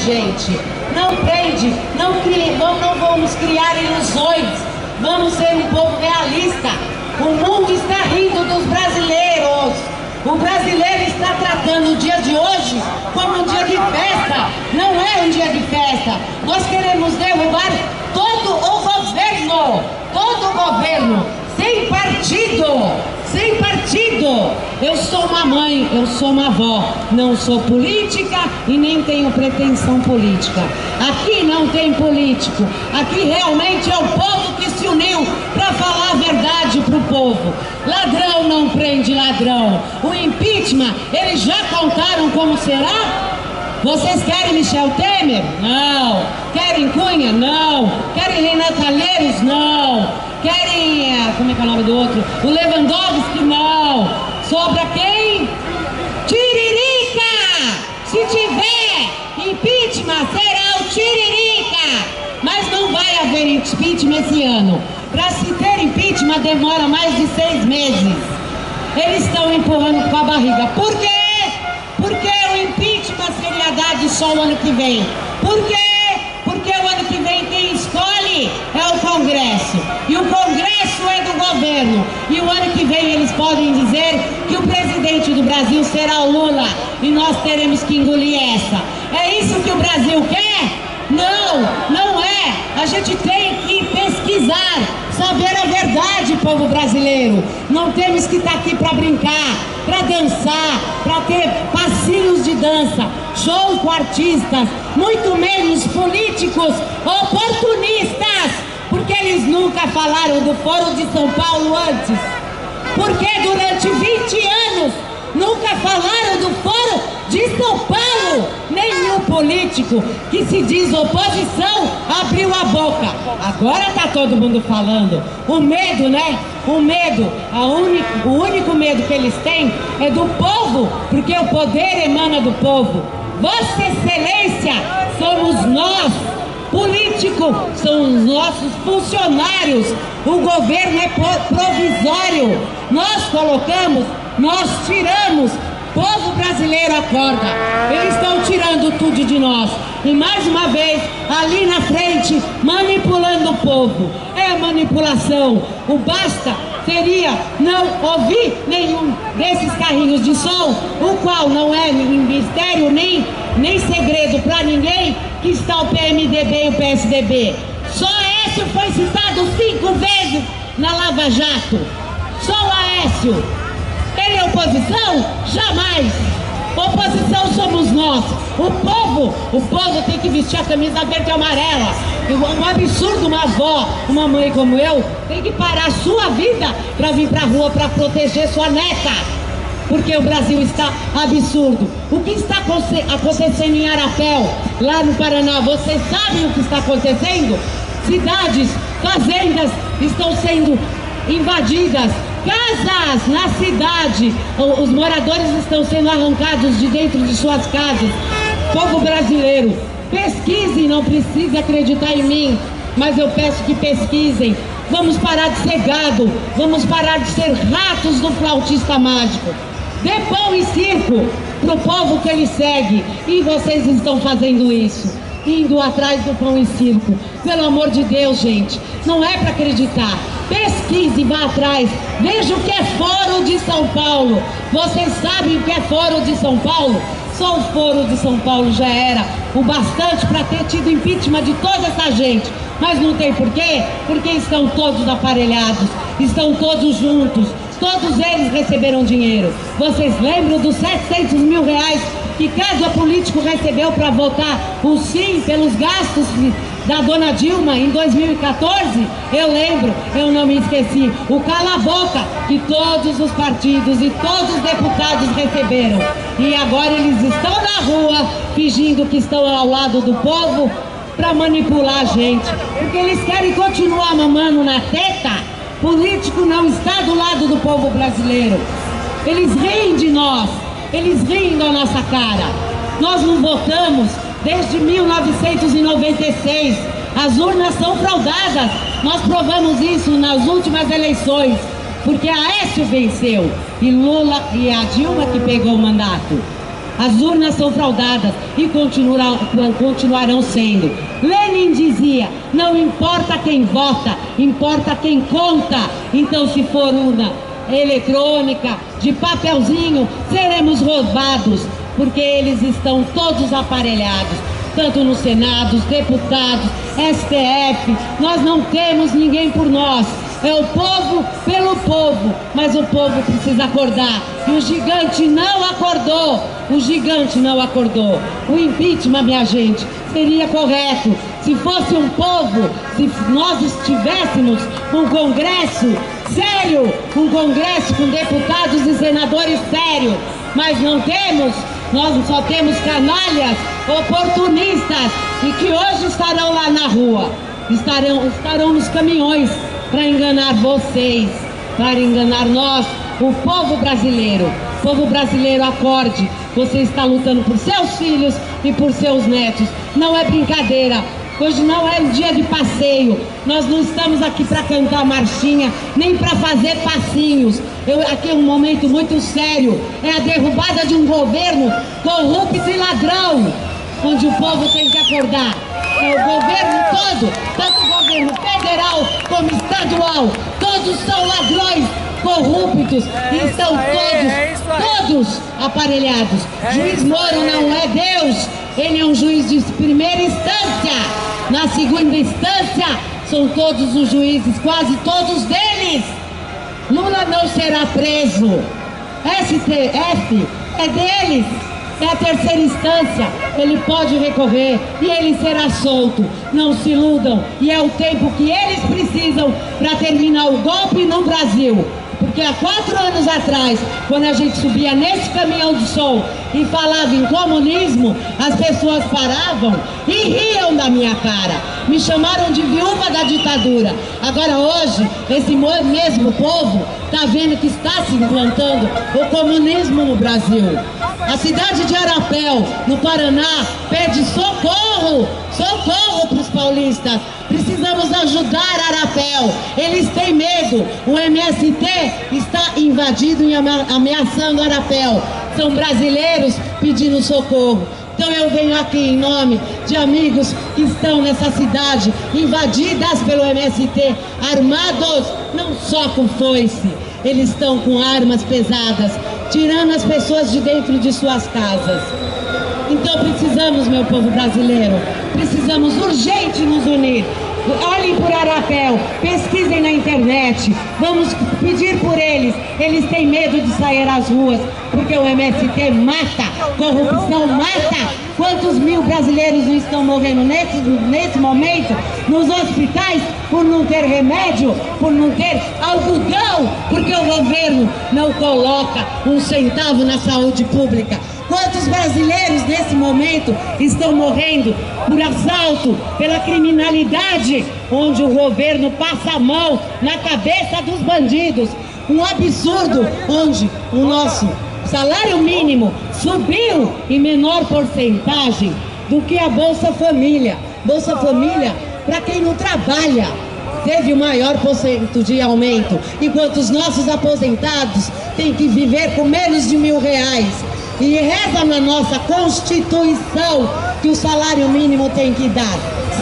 gente. Não prende, não vamos criar ilusões. Vamos ser um povo realista. O mundo está rindo dos brasileiros. O brasileiro está tratando o dia de hoje como um dia de festa. Não é um dia de festa. Nós queremos derrubar todo o governo, sem partido. Sem partido. Eu sou uma mãe, eu sou uma avó, não sou política e nem tenho pretensão política. Aqui não tem político, aqui realmente é o povo que se uniu para falar a verdade para o povo. Ladrão não prende ladrão. O impeachment, eles já contaram como será? Vocês querem Michel Temer? Não. Querem Cunha? Não. Querem Renan Calheiros? Não. Querem, como é que é o nome do outro? O Lewandowski? Não. Sobra quem? Tiririca! Se tiver impeachment, será o Tiririca! Mas não vai haver impeachment esse ano. Para se ter impeachment demora mais de 6 meses. Eles estão empurrando com a barriga. Por quê? Porque o impeachment seria dado só o ano que vem. Por quê? Porque o ano que vem quem escolhe é o Congresso. E o Congresso é do governo. E o ano que vem eles podem dizer que o presidente do Brasil será o Lula. E nós teremos que engolir essa. É isso que o Brasil quer? Não, não é. A gente tem que pesquisar, saber a verdade, povo brasileiro. Não temos que estar aqui para brincar, para dançar, para ter passinhos de dança, show com artistas, muito menos políticos oportunistas, porque eles nunca falaram do Foro de São Paulo antes. Porque durante 20 anos nunca falaram do Foro de São Paulo. Nenhum político que se diz oposição abriu a boca. Agora tá todo mundo falando. O medo, né? O medo, o único medo que eles têm é do povo, porque o poder emana do povo. Vossa Excelência, somos nós. Político são os nossos funcionários. O governo é provisório. Nós colocamos, nós tiramos. O povo brasileiro acorda. Eles estão tirando tudo de nós. E mais uma vez, ali na frente, manipulando o povo. É manipulação. O basta seria não ouvir nenhum desses carrinhos de som, o qual não é mistério nem segredo para ninguém, que está o PMDB e o PSDB. Só Aécio foi citado 5 vezes na Lava Jato. Só o Aécio. Ele é oposição? Jamais! Oposição somos nós. O povo tem que vestir a camisa verde e amarela. Um absurdo, uma avó, uma mãe como eu, tem que parar a sua vida para vir pra rua para proteger sua neta. Porque o Brasil está absurdo. O que está acontecendo em Arapéu, lá no Paraná? Vocês sabem o que está acontecendo? Cidades, fazendas estão sendo invadidas. Casas na cidade, os moradores estão sendo arrancados de dentro de suas casas. Povo brasileiro, pesquisem, não precisa acreditar em mim, mas eu peço que pesquisem. Vamos parar de ser gado, vamos parar de ser ratos do flautista mágico. Dê pão e circo pro povo que ele segue, e vocês estão fazendo isso, indo atrás do pão e circo. Pelo amor de Deus, gente, não é para acreditar. Pesquise, vá atrás, veja o que é Foro de São Paulo. Vocês sabem o que é Foro de São Paulo? Só o Foro de São Paulo já era o bastante para ter tido impeachment de toda essa gente. Mas não tem porquê? Porque estão todos aparelhados, estão todos juntos, todos eles receberam dinheiro. Vocês lembram dos 700 mil reais que cada político recebeu para votar o sim pelos gastos da dona Dilma em 2014? Eu lembro, eu não me esqueci. O cala-boca que todos os partidos e todos os deputados receberam. E agora eles estão na rua fingindo que estão ao lado do povo para manipular a gente. Porque eles querem continuar mamando na teta. Político não está do lado do povo brasileiro. Eles riem de nós. Eles riem da nossa cara. Nós não votamos desde 1996. As urnas são fraudadas. Nós provamos isso nas últimas eleições. Porque Aécio venceu. E Lula e a Dilma que pegou o mandato. As urnas são fraudadas e continuarão sendo. Lenin dizia, não importa quem vota, importa quem conta. Então, se for urna eletrônica, de papelzinho, seremos roubados, porque eles estão todos aparelhados, tanto no Senado, os deputados, STF. Nós não temos ninguém por nós. É o povo pelo povo, mas o povo precisa acordar. E o gigante não acordou. O gigante não acordou. O impeachment, minha gente, seria correto se fosse um povo, se nós estivéssemos um congresso sério, um congresso com deputados e senadores sérios. Mas não temos. Nós só temos canalhas oportunistas e que hoje estarão lá na rua, estarão nos caminhões para enganar vocês, para enganar nós, o povo brasileiro. Povo brasileiro, acorde, você está lutando por seus filhos e por seus netos. Não é brincadeira. Hoje não é um dia de passeio. Nós não estamos aqui para cantar marchinha, nem para fazer passinhos. Aqui é um momento muito sério. É a derrubada de um governo corrupto e ladrão, onde o povo tem que acordar. É o governo todo, tanto o governo federal como estadual, todos são ladrões, corruptos, e estão todos aparelhados. Juiz Moro não é Deus, ele é um juiz de primeira instância. Na segunda instância, são todos os juízes, quase todos deles. Lula não será preso. STF é deles. É a terceira instância, ele pode recorrer e ele será solto. Não se iludam, e é o tempo que eles precisam para terminar o golpe no Brasil. Porque há 4 anos atrás, quando a gente subia nesse caminhão de som e falava em comunismo, as pessoas paravam e riam da minha cara. Me chamaram de viúva da ditadura. Agora hoje, esse mesmo povo está vendo que está se implantando o comunismo no Brasil. A cidade de Arapéu, no Paraná, pede socorro, socorro para os paulistas. Precisamos ajudar Arapéu. Eles têm medo. O MST está invadido e ameaçando Arapéu. São brasileiros pedindo socorro. Então eu venho aqui em nome de amigos que estão nessa cidade, invadidas pelo MST, armados, não só com foice, eles estão com armas pesadas, tirando as pessoas de dentro de suas casas. Então precisamos, meu povo brasileiro, precisamos urgente nos unir. Olhem por Arapéu, pesquisem na internet, vamos pedir por eles. Eles têm medo de sair às ruas, porque o MST mata, corrupção mata. Quantos mil brasileiros não estão morrendo nesse momento nos hospitais por não ter remédio, por não ter algodão, porque o governo não coloca um centavo na saúde pública. Quantos brasileiros nesse momento estão morrendo por assalto, pela criminalidade, onde o governo passa a mão na cabeça dos bandidos. Um absurdo, onde o nosso salário mínimo subiu em menor porcentagem do que a Bolsa Família. Bolsa Família, para quem não trabalha, teve o maior porcento de aumento, enquanto os nossos aposentados têm que viver com menos de R$1.000. E reza na nossa Constituição que o salário mínimo tem que dar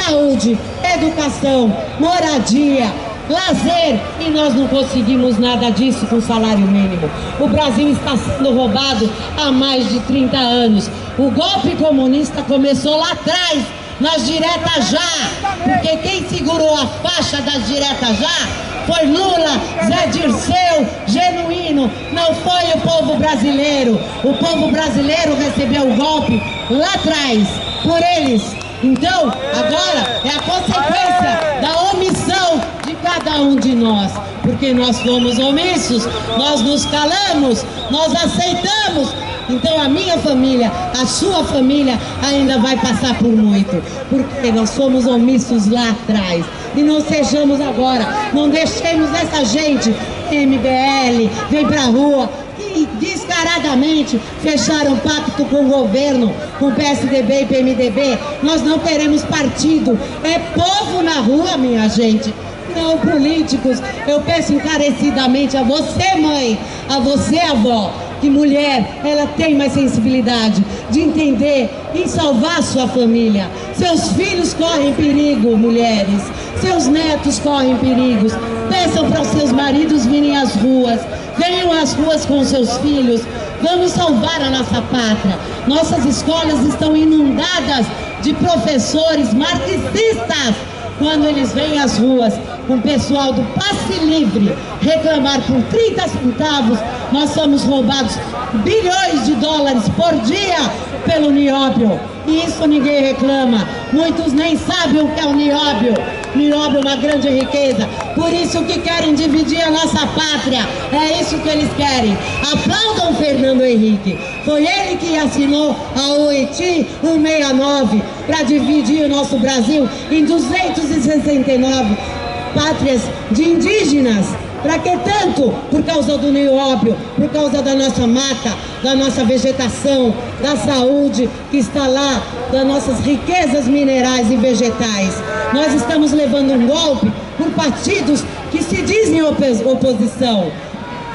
saúde, educação, moradia, lazer, e nós não conseguimos nada disso com o salário mínimo. O Brasil está sendo roubado há mais de 30 anos. O golpe comunista começou lá atrás, nas diretas já, porque quem segurou a faixa das diretas já foi Lula, Zé Dirceu, Genuíno, não foi o povo brasileiro. O povo brasileiro recebeu o golpe lá atrás, por eles. Então, agora é a consequência da omissão de cada um de nós, porque nós fomos omissos, nós nos calamos, nós aceitamos. Então a minha família, a sua família ainda vai passar por muito, porque nós fomos omissos lá atrás. E não sejamos agora, não deixemos essa gente, MBL, vem pra rua, que descaradamente fecharam pacto com o governo, com o PSDB e PMDB. Nós não teremos partido, é povo na rua, minha gente. Não políticos. Eu peço encarecidamente a você, mãe, a você, avó, que mulher, ela tem mais sensibilidade de entender e salvar sua família. Seus filhos correm perigo, mulheres. Seus netos correm perigos. Peçam para os seus maridos virem às ruas. Venham às ruas com seus filhos. Vamos salvar a nossa pátria. Nossas escolas estão inundadas de professores marxistas. Quando eles vêm às ruas com o pessoal do passe livre reclamar por 30 centavos, nós somos roubados bilhões de dólares por dia pelo nióbio. E isso ninguém reclama. Muitos nem sabem o que é o nióbio. Nióbio é uma grande riqueza. Por isso que querem dividir a nossa pátria. É isso que eles querem. Aplaudam Fernando Henrique. Foi ele que assinou a OIT 169 para dividir o nosso Brasil em 269 pátrias de indígenas. Para que tanto? Por causa do nióbio, por causa da nossa mata, da nossa vegetação, da saúde que está lá, das nossas riquezas minerais e vegetais. Nós estamos levando um golpe por partidos que se dizem oposição.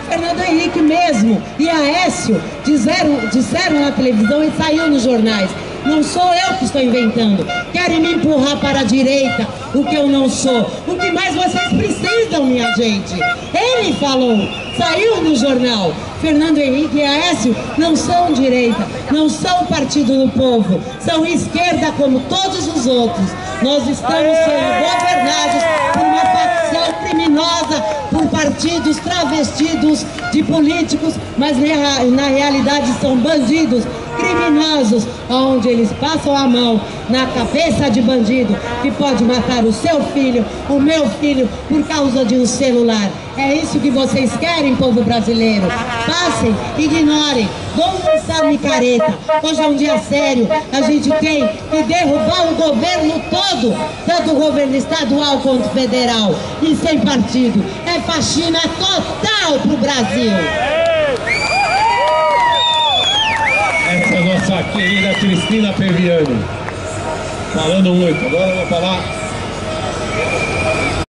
Fernando Henrique mesmo e Aécio disseram na televisão e saiu nos jornais. Não sou eu que estou inventando. Querem me empurrar para a direita, o que eu não sou. O que mais vocês precisam, minha gente? Ele falou, saiu no jornal. Fernando Henrique e Aécio não são direita, não são partido do povo. São esquerda como todos os outros. Nós estamos sendo governados por uma facção criminosa, por partidos travestidos de políticos, mas na realidade são bandidos, criminosos, onde eles passam a mão na cabeça de bandido que pode matar o seu filho, o meu filho, por causa de um celular. É isso que vocês querem, povo brasileiro? Passem, ignorem, vamos lançar micareta. Hoje é um dia sério, a gente tem que derrubar o governo todo, tanto o governo estadual quanto federal, e sem partido. É faxina total pro Brasil. Essa é a nossa querida Cristina Perviani, falando muito. Agora eu vou falar